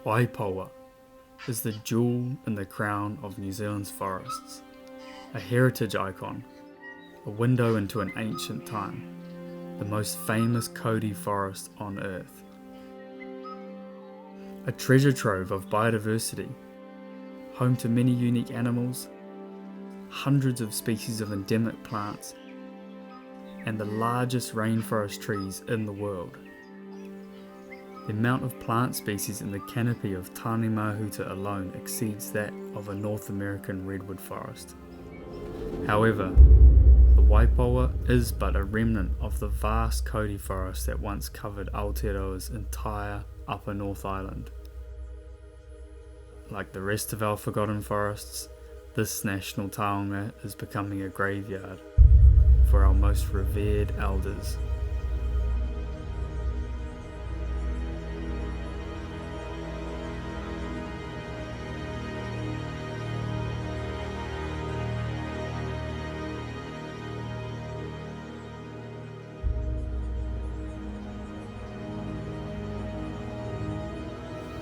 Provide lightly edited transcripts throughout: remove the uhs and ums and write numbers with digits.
Waipoua is the jewel in the crown of New Zealand's forests, a heritage icon, a window into an ancient time, the most famous Kodi forest on Earth. A treasure trove of biodiversity, home to many unique animals, hundreds of species of endemic plants, and the largest rainforest trees in the world. The amount of plant species in the canopy of Tāne Mahuta alone exceeds that of a North American redwood forest. However, the Waipoua is but a remnant of the vast Kodi forest that once covered Aotearoa's entire Upper North Island. Like the rest of our forgotten forests, this national taonga is becoming a graveyard for our most revered elders.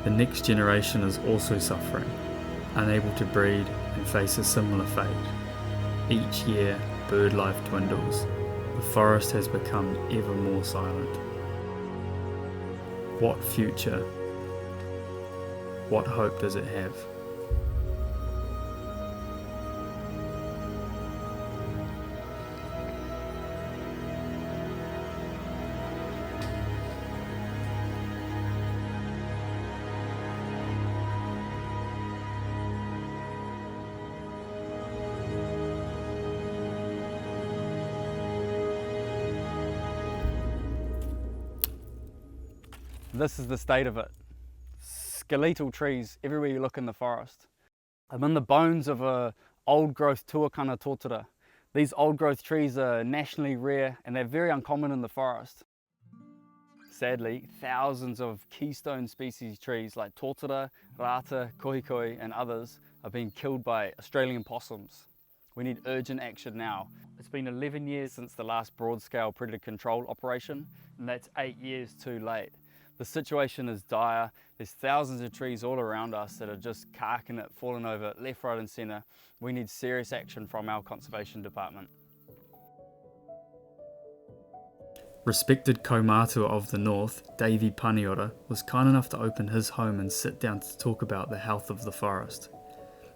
The next generation is also suffering, unable to breed and face a similar fate. Each year, bird life dwindles. The forest has become ever more silent. What future? What hope does it have? This is the state of it. Skeletal trees everywhere you look in the forest. I'm in the bones of a old growth tuakana tōtara. These old growth trees are nationally rare and they're very uncommon in the forest. Sadly, thousands of keystone species trees like tōtara, rata, kohikoi and others are being killed by Australian possums. We need urgent action now. It's been 11 years since the last broad-scale predator control operation, and that's 8 years too late. The situation is dire. There's thousands of trees all around us that are just carking it, falling over left, right and centre. We need serious action from our conservation department. Respected kaumātua of the North, Davey Paniora, was kind enough to open his home and sit down to talk about the health of the forest.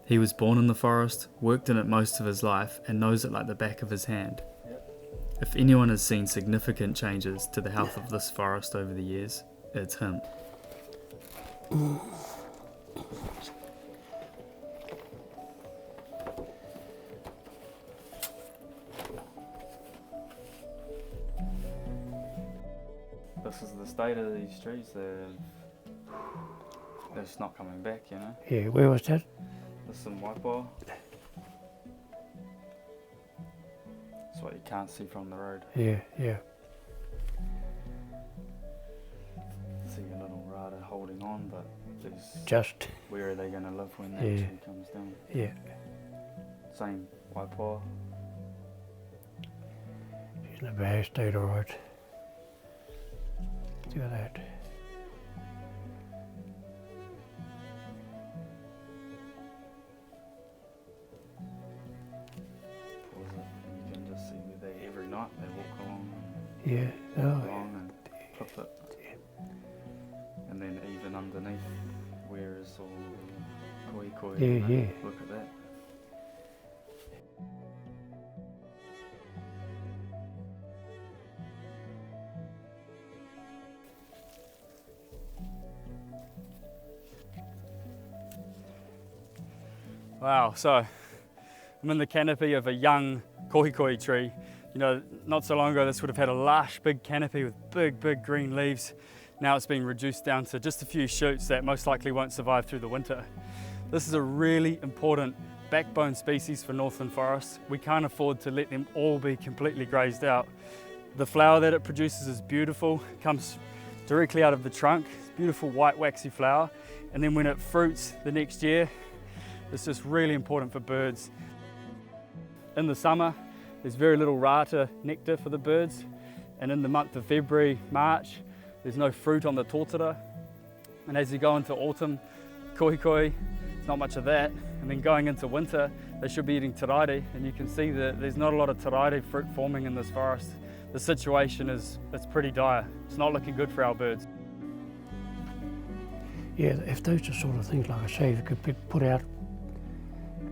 He was born in the forest, worked in it most of his life, and knows it like the back of his hand. If anyone has seen significant changes to the health of this forest over the years, it's him. This is the state of these trees. They're just not coming back, you know. Yeah, where was that? This is in Waipoua. That's what you can't see from the road. Yeah, yeah. See a little rata holding on, but Just, where are they going to live when that Yeah. tree comes down? yeah. Same Waipoua. She's in a bad state, all right. Do that. Pause it, and you can just see where they, every night they walk along Yeah, and oh, walk along and clip it. And then even underneath, where is all the koi, Yeah, you know, yeah. look at that. Wow, so I'm in the canopy of a young kohikoi tree. You know, not so long ago this would have had a lush big canopy with big green leaves. Now it's been reduced down to just a few shoots that most likely won't survive through the winter. This is a really important backbone species for northern forests. We can't afford to let them all be completely grazed out. The flower that it produces is beautiful, it comes directly out of the trunk. It's beautiful white waxy flower, and then when it fruits the next year, it's just really important for birds. In the summer, there's very little rata nectar for the birds, and in the month of February, March, there's no fruit on the tōtara. And as you go into autumn, koikoi, not much of that. And then going into winter, they should be eating taraire, and you can see that there's not a lot of taraire fruit forming in this forest. The situation it's pretty dire. It's not looking good for our birds. Yeah, if those are sort of things, like I say, if it could be put out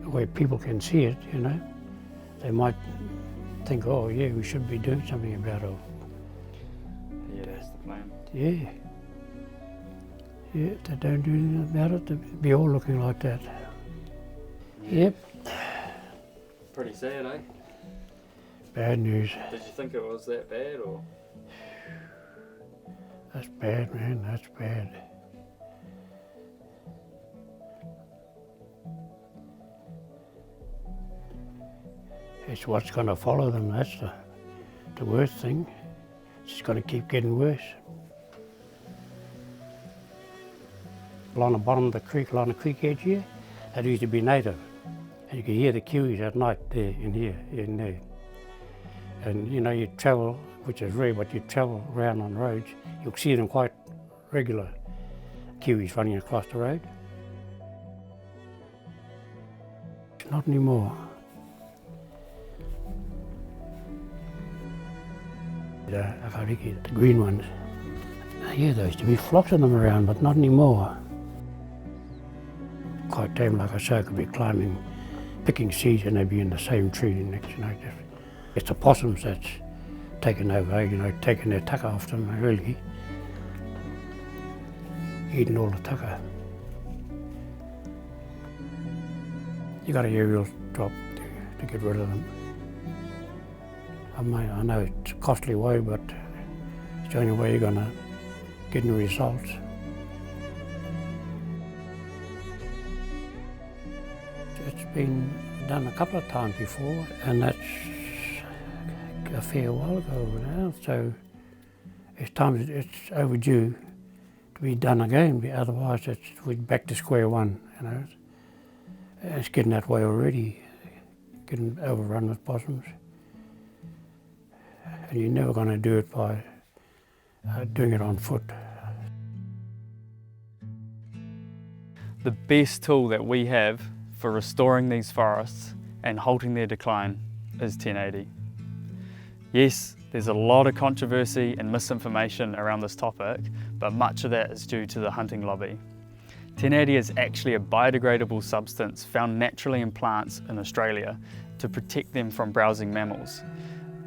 where people can see it, you know, they might think, oh yeah, we should be doing something about it. Yeah, that's the plan. Yeah. Yeah, if they don't do anything about it, they'll be all looking like that. Yep. Pretty sad, eh? Bad news. Did you think it was that bad, or? That's bad, man, that's bad. It's what's going to follow them, that's the worst thing. It's just going to keep getting worse. Along the bottom of the creek, along the creek edge here, that used to be native. And you could hear the kiwis at night there, in there. And you know, you travel, which is rare, but you travel around on roads, you'll see them quite regular, kiwis running across the road. Not anymore. The green ones, yeah, there used to be flocks of them around, but not anymore. Quite tame, like I say, I could be climbing, picking seeds, and they'd be in the same tree next, you know. It's the possums that's taken over, you know, taking their tucker off them, really. Eating all the tucker. You got an aerial drop to get rid of them. I know it's a costly way, but it's the only way you're going to get any results. It's been done a couple of times before, and that's a fair while ago now, so it's overdue to be done again, otherwise we're back to square one, you know. It's getting that way already, getting overrun with possums. And you're never going to do it by doing it on foot. The best tool that we have for restoring these forests and halting their decline is 1080. Yes, there's a lot of controversy and misinformation around this topic, but much of that is due to the hunting lobby. 1080 is actually a biodegradable substance found naturally in plants in Australia to protect them from browsing mammals.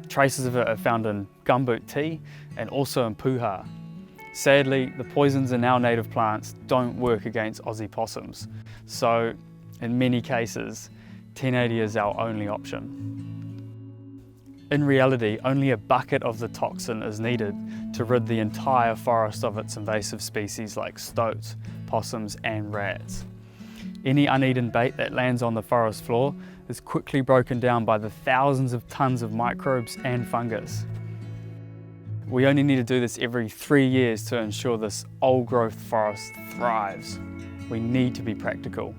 Traces of it are found in gumboot tea and also in puha. Sadly, the poisons in our native plants don't work against Aussie possums, so in many cases, 1080 is our only option. In reality, only a bucket of the toxin is needed to rid the entire forest of its invasive species like stoats, possums and rats. Any uneaten bait that lands on the forest floor is quickly broken down by the thousands of tons of microbes and fungus. We only need to do this every 3 years to ensure this old growth forest thrives. We need to be practical.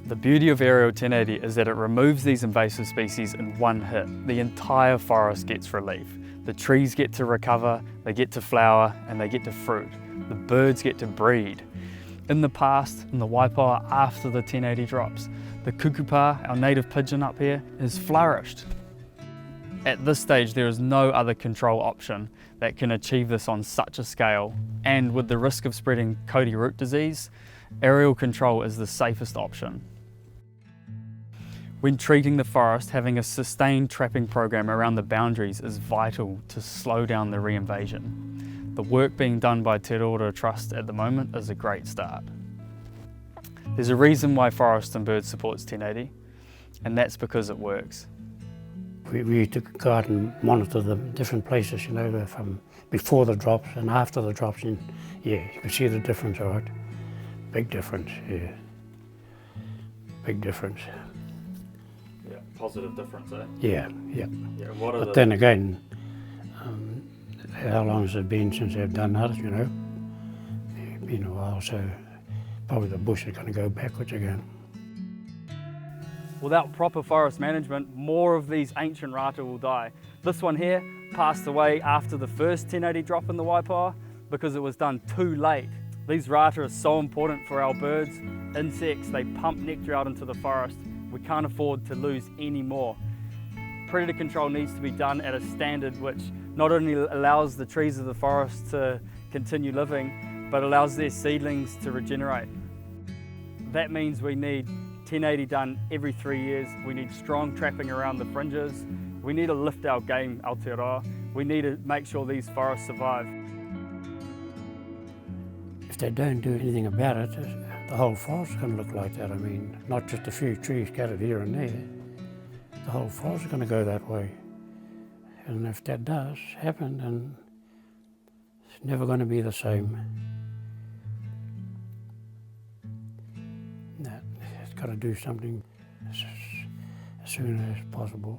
The beauty of aerial 1080 is that it removes these invasive species in one hit. The entire forest gets relief. The trees get to recover, they get to flower, and they get to fruit. The birds get to breed. In the past, in the Waipoua after the 1080 drops, the kukupa, our native pigeon up here, has flourished. At this stage, there is no other control option that can achieve this on such a scale, and with the risk of spreading Cody root disease, aerial control is the safest option. When treating the forest, having a sustained trapping program around the boundaries is vital to slow down the reinvasion. The work being done by Te Aotearoa Trust at the moment is a great start. There's a reason why Forest and Birds supports 1080, and that's because it works. We used to go out and monitor the different places, you know, from before the drops and after the drops, and yeah, you can see the difference, all right? Big difference, yeah. Big difference. Yeah, positive difference, eh? Yeah, yeah. Yeah, but then again, how long has it been since they've done that, you know? It's been a while, so probably the bush is going to go backwards again. Without proper forest management, more of these ancient rata will die. This one here passed away after the first 1080 drop in the Waipoua because it was done too late. These rata are so important for our birds, insects, they pump nectar out into the forest. We can't afford to lose any more. Predator control needs to be done at a standard which not only allows the trees of the forest to continue living, but allows their seedlings to regenerate. That means we need 1080 done every 3 years. We need strong trapping around the fringes. We need to lift our game, Aotearoa. We need to make sure these forests survive. If they don't do anything about it, the whole forest is going to look like that. I mean, not just a few trees scattered here and there. The whole forest is going to go that way. And if that does happen, then it's never going to be the same. No, it's got to do something as soon as possible.